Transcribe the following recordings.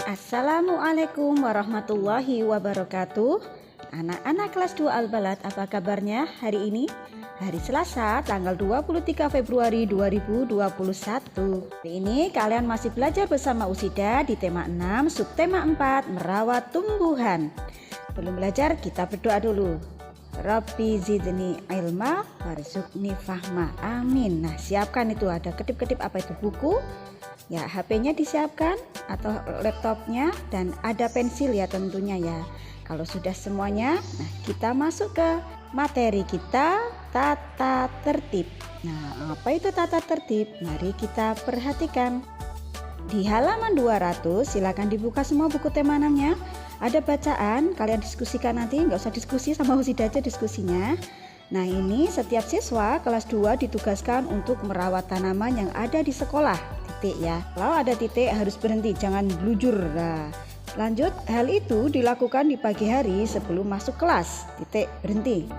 Assalamualaikum warahmatullahi wabarakatuh. Anak-anak kelas 2 Al-Balad, apa kabarnya hari ini? Hari Selasa tanggal 23 Februari 2021. Hari ini kalian masih belajar bersama Usida di tema 6 subtema 4 merawat tumbuhan. Belum belajar, kita berdoa dulu. Rabbi zidni ilma warzuqni fahma. Amin. Nah, siapkan itu, ada kedip-kedip apa itu, buku? Ya, HP-nya disiapkan atau laptopnya, dan ada pensil ya tentunya ya. Kalau sudah semuanya, nah kita masuk ke materi kita, tata tertib. Nah, apa itu tata tertib? Mari kita perhatikan. Di halaman 200, silakan dibuka semua buku tema 6-nya. Ada bacaan, kalian diskusikan nanti, nggak usah diskusi sama Usida aja diskusinya. Nah, ini setiap siswa kelas 2 ditugaskan untuk merawat tanaman yang ada di sekolah. Titik ya. Kalau ada titik harus berhenti, jangan blujur. Nah, lanjut, hal itu dilakukan di pagi hari sebelum masuk kelas. Titik, berhenti.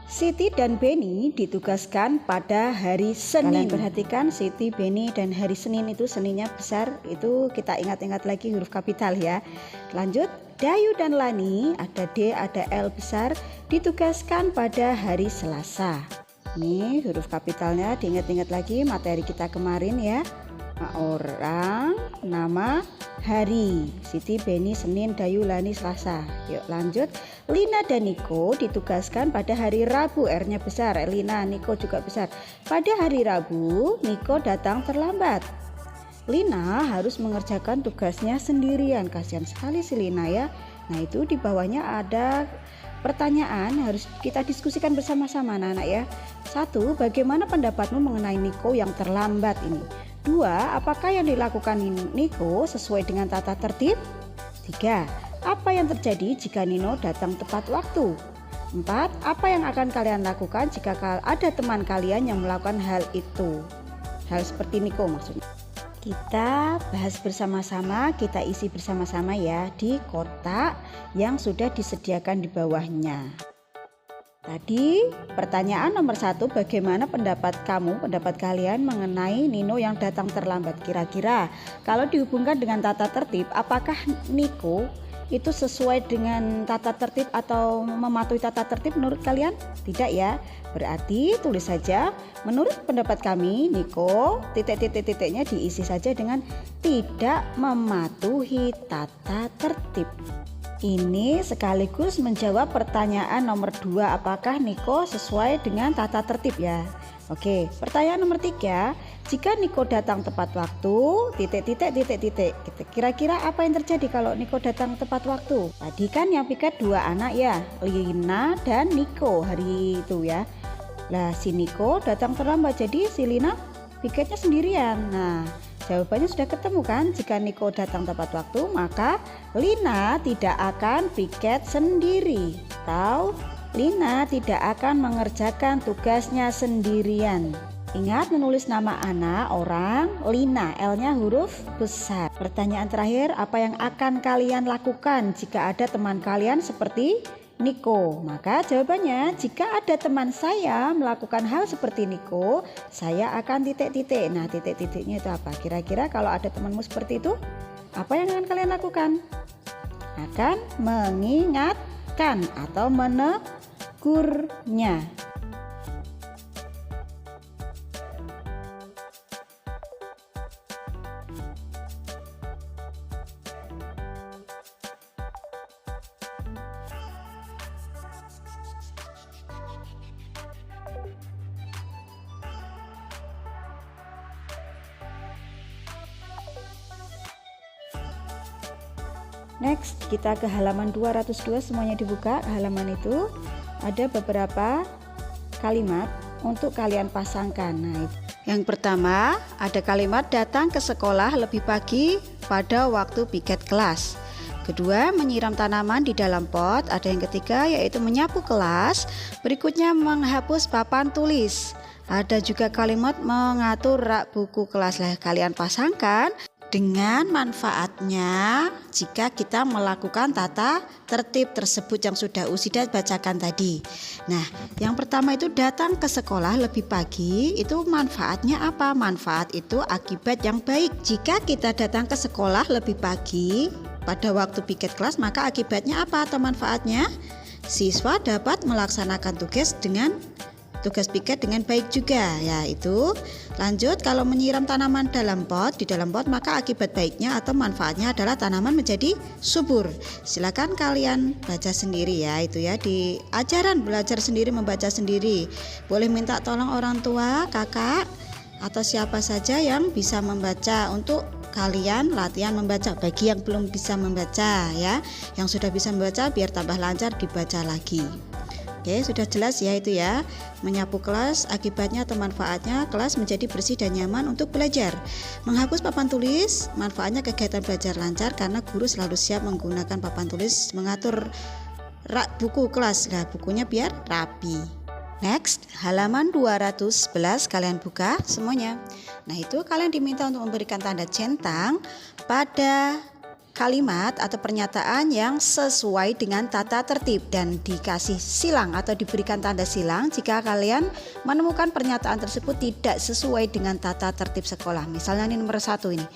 Siti dan Beni ditugaskan pada hari Senin. Kalian perhatikan Siti, Beni, dan hari Senin itu Seninnya besar, itu kita ingat-ingat lagi huruf kapital ya. Lanjut, Dayu dan Lani, ada D, ada L besar, ditugaskan pada hari Selasa. Ini huruf kapitalnya diingat-ingat lagi materi kita kemarin ya. Orang, nama, hari. Siti, Beni, Senin, Dayu, Lani, Selasa. Yuk lanjut. Lina dan Niko ditugaskan pada hari Rabu. R-nya besar. Lina, Niko juga besar. Pada hari Rabu, Niko datang terlambat. Lina harus mengerjakan tugasnya sendirian. Kasihan sekali si Lina ya. Nah, itu di bawahnya ada pertanyaan, harus kita diskusikan bersama-sama anak-anak ya. 1. Bagaimana pendapatmu mengenai Niko yang terlambat ini? 2. Apakah yang dilakukan Niko sesuai dengan tata tertib? 3. Apa yang terjadi jika Nino datang tepat waktu? 4. Apa yang akan kalian lakukan jika ada teman kalian yang melakukan hal itu? Hal seperti Niko maksudnya. Kita bahas bersama-sama, kita isi bersama-sama ya di kotak yang sudah disediakan di bawahnya. Tadi pertanyaan nomor 1, bagaimana pendapat kalian mengenai Nino yang datang terlambat? Kira-kira kalau dihubungkan dengan tata tertib, apakah Niko itu sesuai dengan tata tertib atau mematuhi tata tertib menurut kalian? Tidak ya. Berarti tulis saja, menurut pendapat kami Niko, titik-titik-titiknya diisi saja dengan tidak mematuhi tata tertib. Ini sekaligus menjawab pertanyaan nomor 2, apakah Niko sesuai dengan tata tertib ya. Oke, pertanyaan nomor 3, jika Niko datang tepat waktu, titik-titik-titik-titik, kira-kira apa yang terjadi kalau Niko datang tepat waktu? Tadi kan yang piket 2 anak ya, Lina dan Niko hari itu ya. Lah si Niko datang terlambat, jadi si Lina piketnya sendirian. Nah, jawabannya sudah ketemu kan? Jika Niko datang tepat waktu, maka Lina tidak akan piket sendiri, atau Lina tidak akan mengerjakan tugasnya sendirian. Ingat menulis nama anak, orang, Lina, L-nya huruf besar. Pertanyaan terakhir, apa yang akan kalian lakukan jika ada teman kalian seperti Niko? Maka jawabannya, jika ada teman saya melakukan hal seperti Niko, saya akan titik-titik. Nah, titik-titiknya itu apa? Kira-kira kalau ada temanmu seperti itu, apa yang akan kalian lakukan? Akan mengingatkan atau menegurnya. Next, kita ke halaman 202, semuanya dibuka. Halaman itu ada beberapa kalimat untuk kalian pasangkan. Nah, yang pertama ada kalimat datang ke sekolah lebih pagi pada waktu piket kelas. Kedua, menyiram tanaman di dalam pot. Ada yang ketiga yaitu menyapu kelas. Berikutnya menghapus papan tulis. Ada juga kalimat mengatur rak buku kelas. Kalian pasangkan dengan manfaatnya jika kita melakukan tata tertib tersebut yang sudah Usida bacakan tadi. Nah, yang pertama itu datang ke sekolah lebih pagi, itu manfaatnya apa? Manfaat itu akibat yang baik. Jika kita datang ke sekolah lebih pagi pada waktu piket kelas, maka akibatnya apa atau manfaatnya? Siswa dapat melaksanakan tugas piket dengan baik juga, yaitu lanjut kalau menyiram tanaman di dalam pot maka akibat baiknya atau manfaatnya adalah tanaman menjadi subur. Silakan kalian baca sendiri ya, itu ya di ajaran belajar sendiri, membaca sendiri. Boleh minta tolong orang tua, kakak atau siapa saja yang bisa membaca untuk kalian latihan membaca. Bagi yang belum bisa membaca ya, yang sudah bisa membaca biar tambah lancar dibaca lagi. Oke, sudah jelas ya itu ya. Menyapu kelas akibatnya atau manfaatnya kelas menjadi bersih dan nyaman untuk belajar. Menghapus papan tulis, manfaatnya kegiatan belajar lancar karena guru selalu siap menggunakan papan tulis mengatur buku kelas. Nah, bukunya biar rapi. Next, halaman 211 kalian buka semuanya. Nah, itu kalian diminta untuk memberikan tanda centang pada kalimat atau pernyataan yang sesuai dengan tata tertib dan dikasih silang atau diberikan tanda silang jika kalian menemukan pernyataan tersebut tidak sesuai dengan tata tertib sekolah. Misalnya ini nomor 1 ini.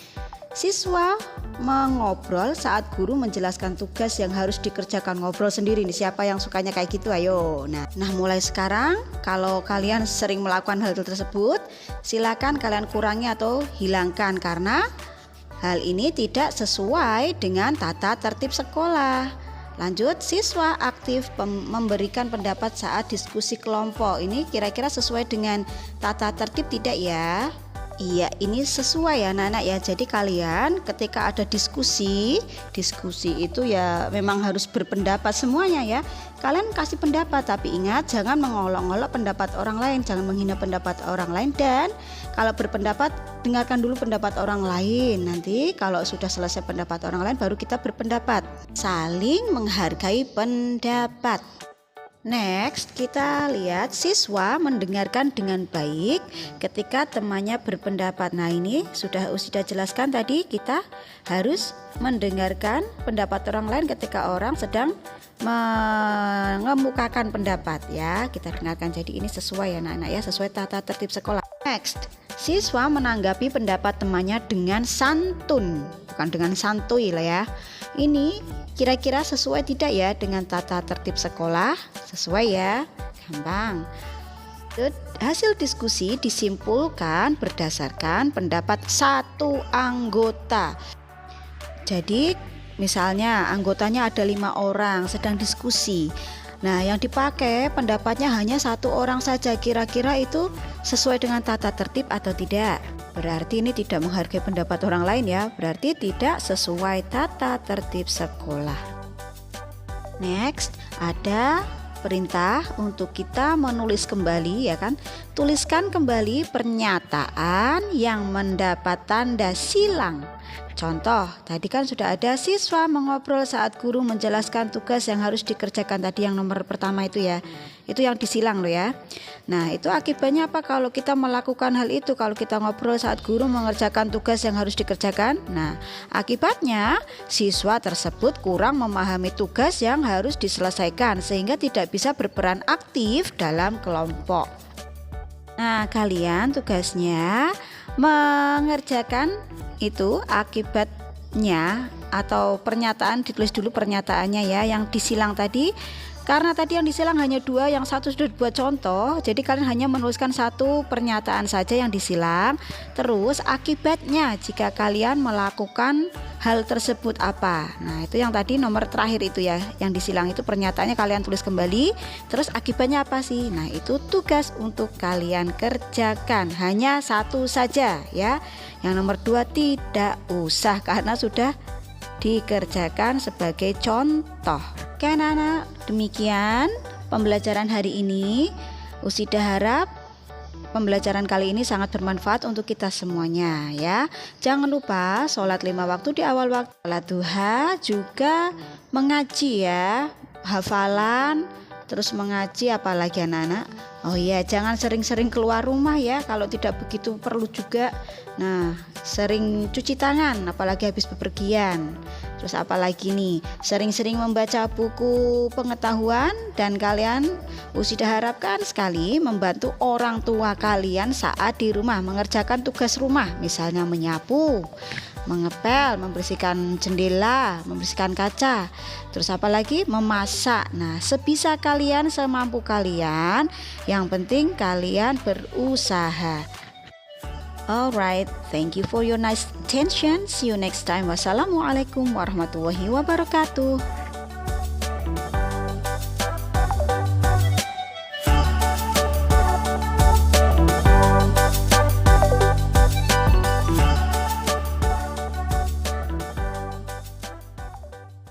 Siswa mengobrol saat guru menjelaskan tugas yang harus dikerjakan. Ngobrol sendiri nih, siapa yang sukanya kayak gitu, ayo. Nah mulai sekarang kalau kalian sering melakukan hal tersebut, silakan kalian kurangi atau hilangkan karena hal ini tidak sesuai dengan tata tertib sekolah. Lanjut, siswa aktif memberikan pendapat saat diskusi kelompok. Ini kira-kira sesuai dengan tata tertib tidak ya? Iya, ini sesuai ya anak-anak ya. Jadi kalian ketika ada diskusi itu ya memang harus berpendapat semuanya ya. Kalian kasih pendapat, tapi ingat jangan mengolok-olok pendapat orang lain, jangan menghina pendapat orang lain, dan kalau berpendapat dengarkan dulu pendapat orang lain. Nanti kalau sudah selesai pendapat orang lain baru kita berpendapat. Saling menghargai pendapat. Next, kita lihat siswa mendengarkan dengan baik ketika temannya berpendapat. Nah, ini sudah jelaskan tadi, kita harus mendengarkan pendapat orang lain ketika orang sedang mengemukakan pendapat ya. Kita dengarkan, jadi ini sesuai ya anak-anak ya, sesuai tata tertib sekolah. Next, siswa menanggapi pendapat temannya dengan santun, bukan dengan santuy lah ya. Ini kira-kira sesuai tidak ya dengan tata tertib sekolah? Sesuai ya, gampang. Hasil diskusi disimpulkan berdasarkan pendapat satu anggota. Jadi misalnya anggotanya ada 5 orang sedang diskusi. Nah, yang dipakai pendapatnya hanya 1 orang saja. Kira-kira itu sesuai dengan tata tertib atau tidak? Berarti ini tidak menghargai pendapat orang lain ya. Berarti tidak sesuai tata tertib sekolah. Next, ada perintah untuk kita menulis kembali ya kan. Tuliskan kembali pernyataan yang mendapat tanda silang. Contoh, tadi kan sudah ada siswa mengobrol saat guru menjelaskan tugas yang harus dikerjakan. Tadi yang nomor pertama itu ya, itu yang disilang loh ya. Nah, itu akibatnya apa kalau kita melakukan hal itu? Kalau kita ngobrol saat guru mengerjakan tugas yang harus dikerjakan, nah akibatnya siswa tersebut kurang memahami tugas yang harus diselesaikan sehingga tidak bisa berperan aktif dalam kelompok. Nah, kalian tugasnya mengerjakan itu akibatnya atau pernyataan, ditulis dulu pernyataannya ya yang disilang tadi. Karena tadi yang disilang hanya 2, yang 1 sudah dibuat contoh, jadi kalian hanya menuliskan 1 pernyataan saja yang disilang. Terus akibatnya jika kalian melakukan hal tersebut apa. Nah, itu yang tadi nomor terakhir itu ya, yang disilang itu pernyataannya kalian tulis kembali. Terus akibatnya apa sih? Nah, itu tugas untuk kalian kerjakan, hanya 1 saja ya. Yang nomor 2 tidak usah karena sudah dikerjakan sebagai contoh. Oke anak-anak, demikian pembelajaran hari ini. Usida harap pembelajaran kali ini sangat bermanfaat untuk kita semuanya ya. Jangan lupa sholat 5 waktu di awal waktu, sholat duha, juga mengaji ya, hafalan, terus mengaji apalagi anak-anak, Oh iya, jangan sering-sering keluar rumah ya kalau tidak begitu perlu juga. Nah, sering cuci tangan apalagi habis bepergian. Terus apalagi nih, sering-sering membaca buku pengetahuan, dan kalian sudah harapkan sekali membantu orang tua kalian saat di rumah mengerjakan tugas rumah, misalnya menyapu, mengepel, membersihkan jendela, membersihkan kaca. Terus apalagi memasak. Nah, sebisa kalian, semampu kalian. Yang penting kalian berusaha. Alright, thank you for your nice attention. See you next time. Wassalamualaikum warahmatullahi wabarakatuh.